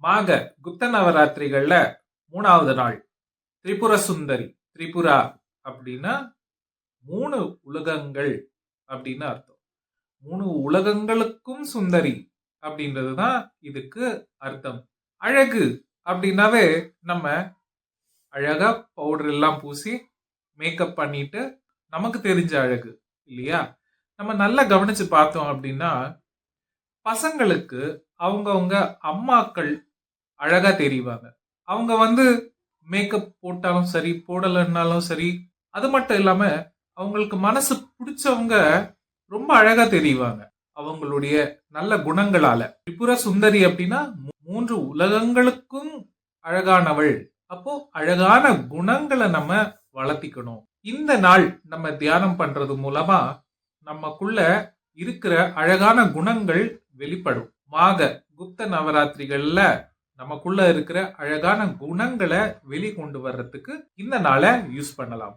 மாக குப்த நவராத்திரிகள்ல 3வது நாள் திரிபுர சுந்தரி. திரிபுரா அப்படின்னா 3 உலகங்கள் அப்படின்னு அர்த்தம். 3 உலகங்களுக்கும் சுந்தரி அப்படின்றதுதான் இதுக்கு அர்த்தம். அழகு அப்படின்னாவே நம்ம அழகா பவுடர் எல்லாம் பூசி மேக்கப் பண்ணிட்டு நமக்கு தெரிஞ்ச அழகு இல்லையா? நம்ம நல்லா கவனிச்சு பார்த்தோம் அப்படின்னா பசங்களுக்கு அவங்கவங்க அம்மாக்கள் அழகா தெரிவாங்க. அவங்க மேக்கப் போட்டாலும் சரி, போடலன்னாலும் சரி, அது மட்டும் இல்லாம அவங்களுக்கு மனசு புடிச்சவங்க ரொம்ப அழகா தெரிவாங்க. அவங்களுடைய நல்ல குணங்களால. திரிபுர சுந்தரி அப்படின்னா 3 உலகங்களுக்கும் அழகானவள். அப்போ அழகான குணங்களை நம்ம வளர்த்திக்கணும். இந்த நாள் நம்ம தியானம் பண்றது மூலமா நமக்குள்ள இருக்கிற அழகான குணங்கள் வெளிப்படும். மாக குப்த நவராத்திரிகள்ல நமக்குள்ள இருக்கிற அழகான குணங்களை வெளிக்கொண்டு வர்றதுக்கு இந்த நாளை யூஸ் பண்ணலாம்.